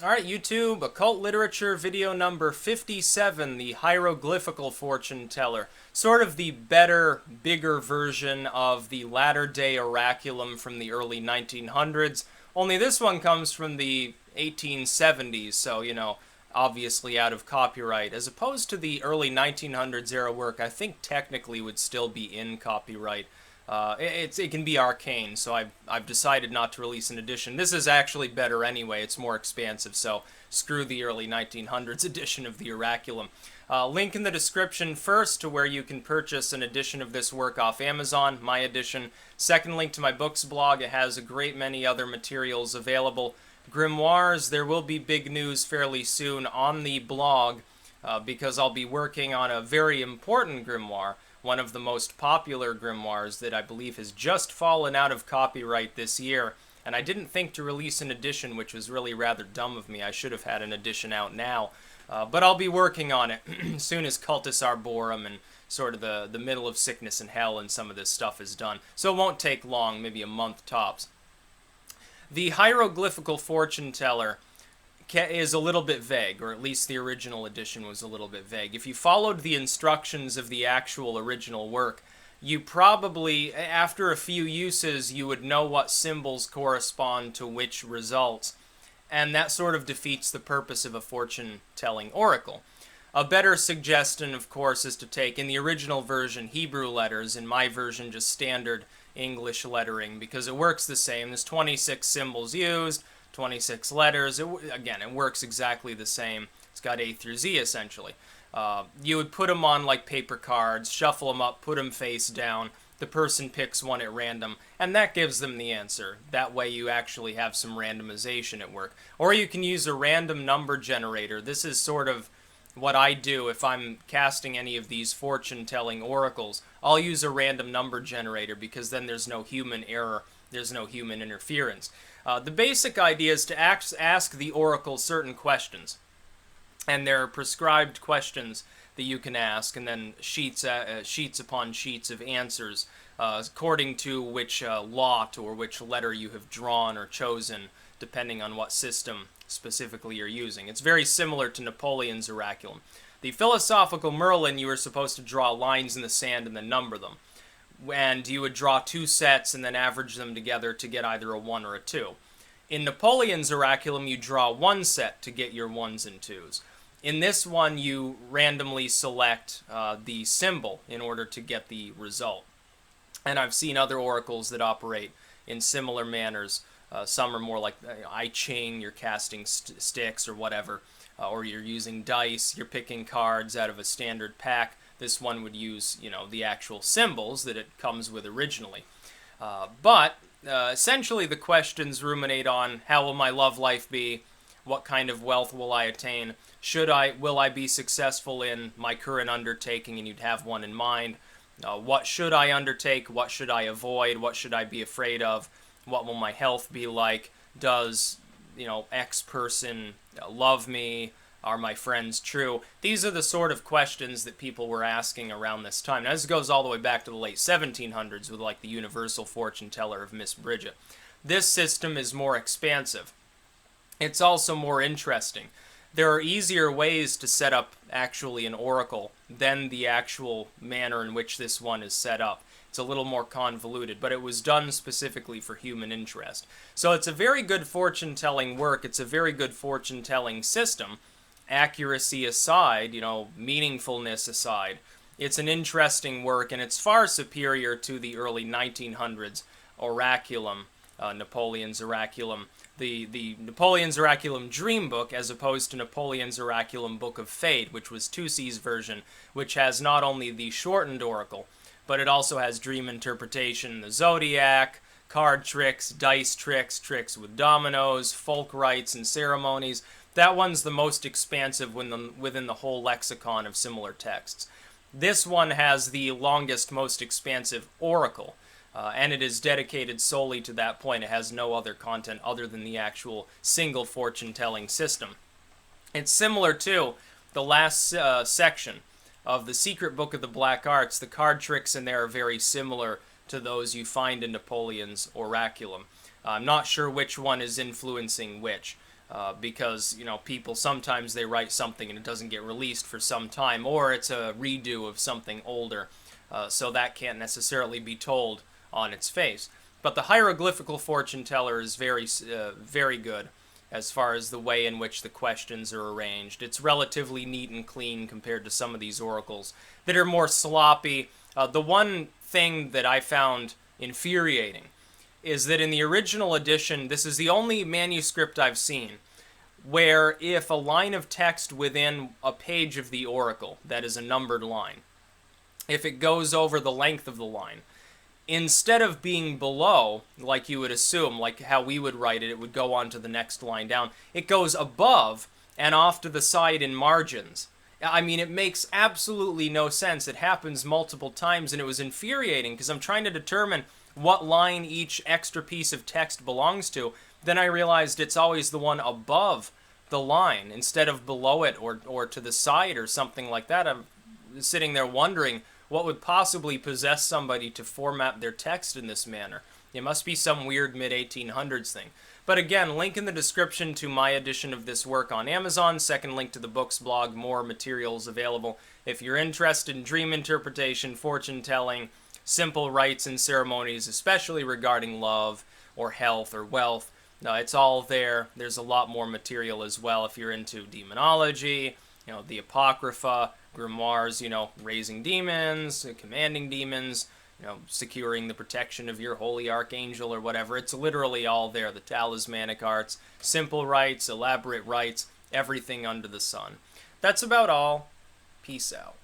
Alright, YouTube, Occult Literature video number 57, the Hieroglyphical Fortune Teller. Sort of the better, bigger version of the latter-day oraculum from the early 1900s, only this one comes from the 1870s, so, obviously out of copyright, as opposed to the early 1900s era work I think technically would still be in copyright. It can be arcane, so I've decided not to release an edition. This is actually better anyway. It's more expansive, so screw the early 1900s edition of the Oraculum. Link in the description first to where you can purchase an edition of this work off Amazon, my edition. Second link to my books blog. It has a great many other materials available. Grimoires, there will be big news fairly soon on the blog because I'll be working on a very important grimoire, one of the most popular grimoires that I believe has just fallen out of copyright this year. And I didn't think to release an edition, which was really rather dumb of me. I should have had an edition out now. But I'll be working on it as soon as Cultus Arborum and sort of the middle of Sickness and Hell and some of this stuff is done. So it won't take long, maybe a month tops. The Hieroglyphical Fortune Teller is a little bit vague, or at least the original edition was a little bit vague. If you followed the instructions of the actual original work, you probably, after a few uses, you would know what symbols correspond to which results, and that sort of defeats the purpose of a fortune-telling oracle. A better suggestion, of course, is to take, in the original version, Hebrew letters, in my version, just standard English lettering, because it works the same. There's 26 symbols used, 26 letters. Again, it works exactly the same. It's got A through Z, essentially. You would put them on like paper cards, shuffle them up, put them face down. The person picks one at random, and that gives them the answer. That way you actually have some randomization at work. Or you can use a random number generator. This is sort of what I do if I'm casting any of these fortune-telling oracles. I'll use a random number generator because then there's no human error. There's no human interference. The basic idea is to ask the oracle certain questions. And there are prescribed questions that you can ask, and then sheets upon sheets of answers according to which lot or which letter you have drawn or chosen, depending on what system specifically you're using. It's very similar to Napoleon's Oraculum. The Philosophical Merlin, you were supposed to draw lines in the sand and then number them. And you would draw two sets and then average them together to get either a 1 or a 2. In Napoleon's Oraculum, you draw one set to get your 1s and 2s. In this one, you randomly select the symbol in order to get the result. And I've seen other oracles that operate in similar manners. Some are more like I Ching, you're casting sticks or whatever, or you're using dice, you're picking cards out of a standard pack. This one would use, the actual symbols that it comes with originally. But essentially the questions ruminate on how will my love life be, what kind of wealth will I attain, will I be successful in my current undertaking, and you'd have one in mind. What should I undertake, what should I avoid, what should I be afraid of, what will my health be like, does, X person love me, are my friends true? These are the sort of questions that people were asking around this time. Now, this goes all the way back to the late 1700s with like the Universal Fortune Teller of Miss Bridget. This system is more expansive. It's also more interesting. There are easier ways to set up actually an oracle than the actual manner in which this one is set up. It's a little more convoluted, but it was done specifically for human interest. So it's a very good fortune-telling work. It's a very good fortune-telling system. Accuracy aside, meaningfulness aside, it's an interesting work, and it's far superior to the early 1900s Oraculum, Napoleon's Oraculum, the Napoleon's Oraculum Dream Book, as opposed to Napoleon's Oraculum Book of Fate, which was Tussi's version, which has not only the shortened oracle, but it also has dream interpretation, the zodiac, card tricks, dice tricks, tricks with dominoes, folk rites and ceremonies. That one's the most expansive within the whole lexicon of similar texts. This one has the longest, most expansive oracle, and it is dedicated solely to that point. It has no other content other than the actual single fortune-telling system. It's similar to the last section of the Secret Book of the Black Arts. The card tricks in there are very similar to those you find in Napoleon's Oraculum. I'm not sure which one is influencing which. because, you know, people sometimes they write something and it doesn't get released for some time, or it's a redo of something older, so that can't necessarily be told on its face. But the hieroglyphical fortune teller is very good as far as the way in which the questions are arranged. It's relatively neat and clean compared to some of these oracles that are more sloppy. The one thing that I found infuriating is that in the original edition, this is the only manuscript I've seen where if a line of text within a page of the oracle, that is a numbered line, if it goes over the length of the line, instead of being below, like you would assume, like how we would write it, it would go on to the next line down, it goes above and off to the side in margins. I mean, it makes absolutely no sense. It happens multiple times, and it was infuriating because I'm trying to determine what line each extra piece of text belongs to. Then I realized it's always the one above the line instead of below it or to the side or something like that. I'm sitting there wondering what would possibly possess somebody to format their text in this manner. It must be some weird mid-1800s thing. But again, link in the description to my edition of this work on Amazon. Second link to the book's blog, more materials available. If you're interested in dream interpretation, fortune telling, simple rites and ceremonies, especially regarding love or health or wealth, it's all there. There's a lot more material as well if you're into demonology, the Apocrypha, grimoires, raising demons, commanding demons, securing the protection of your holy archangel or whatever. It's literally all there. The talismanic arts, simple rites, elaborate rites, everything under the sun. That's about all. Peace out.